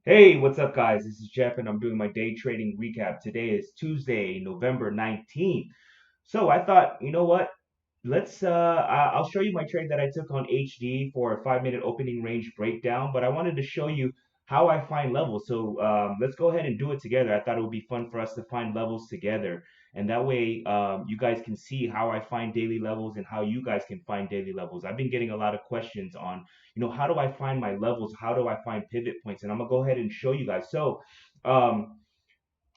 Hey, what's up, guys? This is Jeff, and I'm doing my day trading recap. Today is Tuesday, November 19th. So I thought, you know what? I'll show you my trade that I took on HD for a 5 minute opening range breakdown, but I wanted to show you how I find levels. So let's go ahead and do it together. I thought it would be fun for us to find levels together. And that way, you guys can see how I find daily levels and how you guys can find daily levels. I've been getting a lot of questions on, how do I find my levels? How do I find pivot points? And I'm gonna go ahead and show you guys. So, um,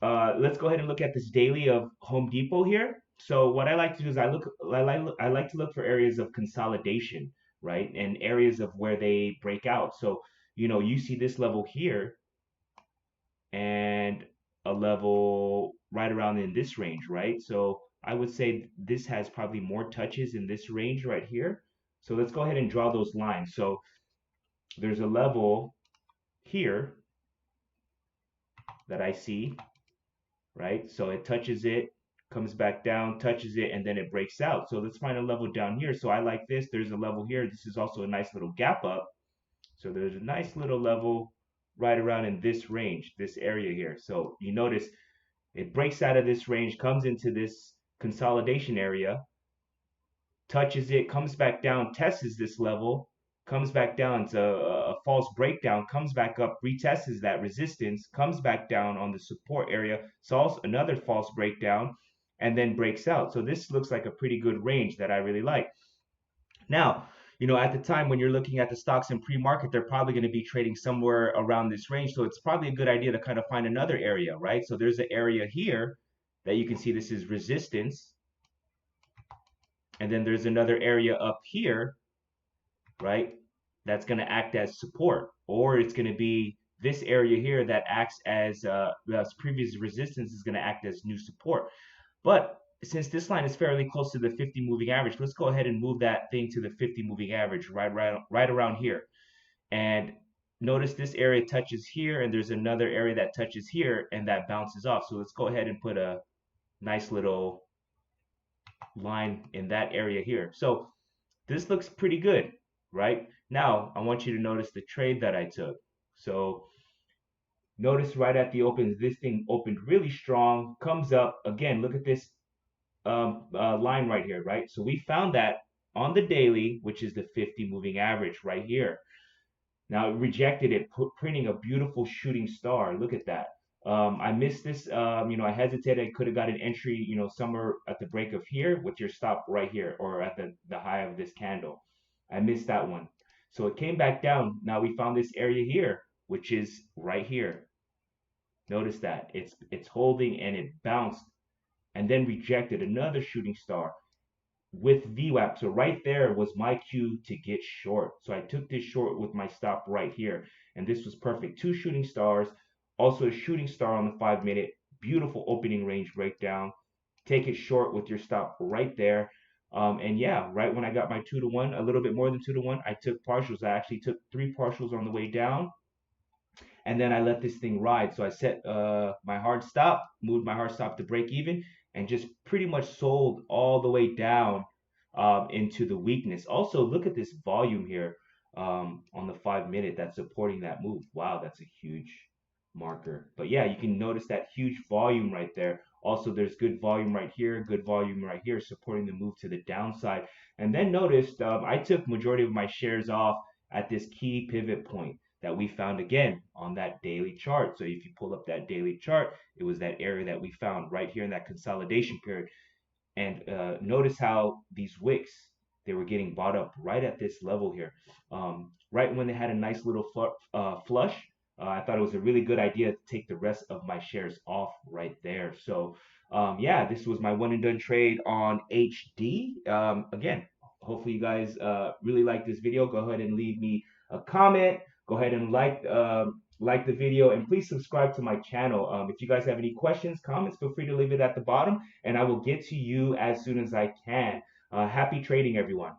let's go ahead and look at this daily of Home Depot here. So what I like to do is I like to look for areas of consolidation, right? And areas of where they break out. So, you see this level here and a level right around in this range, right? So I would say this has probably more touches in this range right here. So let's go ahead and draw those lines. So there's a level here that I see, right? So it touches it, comes back down, touches it, and then it breaks out. So let's find a level down here. So I like this. There's a level here. This is also a nice little gap up. So there's a nice little level right around in this range, this area here. So you notice it breaks out of this range, comes into this consolidation area, touches it, comes back down, tests this level, comes back down. It's a false breakdown, comes back up, retests that resistance, comes back down on the support area, solves another false breakdown, and then breaks out. So this looks like a pretty good range that I really like. Now, at the time when you're looking at the stocks in pre-market, they're probably going to be trading somewhere around this range. So it's probably a good idea to kind of find another area, right? So there's an area here that you can see this is resistance. And then there's another area up here, right? That's going to act as support, or it's going to be this area here that acts as the previous resistance is going to act as new support. But since this line is fairly close to the 50 moving average, let's go ahead and move that thing to the 50 moving average right around here. And notice this area touches here, and there's another area that touches here, and that bounces off. So let's go ahead and put a nice little line in that area here. So this looks pretty good, right? Now, I want you to notice the trade that I took. So notice right at the open, this thing opened really strong, comes up. Again, look at this line right here, right? So we found that on the daily, which is the 50 moving average right here. Now it rejected it, printing a beautiful shooting star. Look at that. I missed this. I hesitated. I could have got an entry, somewhere at the break of here with your stop right here or at the high of this candle. I missed that one. So it came back down. Now we found this area here, which is right here. Notice that it's holding and it bounced and then rejected another shooting star with VWAP. So right there was my cue to get short. So I took this short with my stop right here. And this was perfect. Two shooting stars, also a shooting star on the 5 minute. Beautiful opening range breakdown. Take it short with your stop right there. And yeah, right when I got my 2 to 1, a little bit more than 2 to 1, I took partials. I actually took 3 partials on the way down. And then I let this thing ride. So I set my hard stop, moved my hard stop to break even, and just pretty much sold all the way down into the weakness. Also, look at this volume here on the 5 minute that's supporting that move. Wow, that's a huge marker. But yeah, you can notice that huge volume right there. Also, there's good volume right here, good volume right here, supporting the move to the downside. And then noticed I took majority of my shares off at this key pivot point that we found again on that daily chart. So if you pull up that daily chart, it was that area that we found right here in that consolidation period. And notice how these wicks, they were getting bought up right at this level here. Right when they had a nice little flush, I thought it was a really good idea to take the rest of my shares off right there. So yeah, this was my one and done trade on HD. Again, hopefully you guys really like this video. Go ahead and leave me a comment. Go ahead and like the video, and please subscribe to my channel. If you guys have any questions, comments, feel free to leave it at the bottom, and I will get to you as soon as I can. Happy trading, everyone.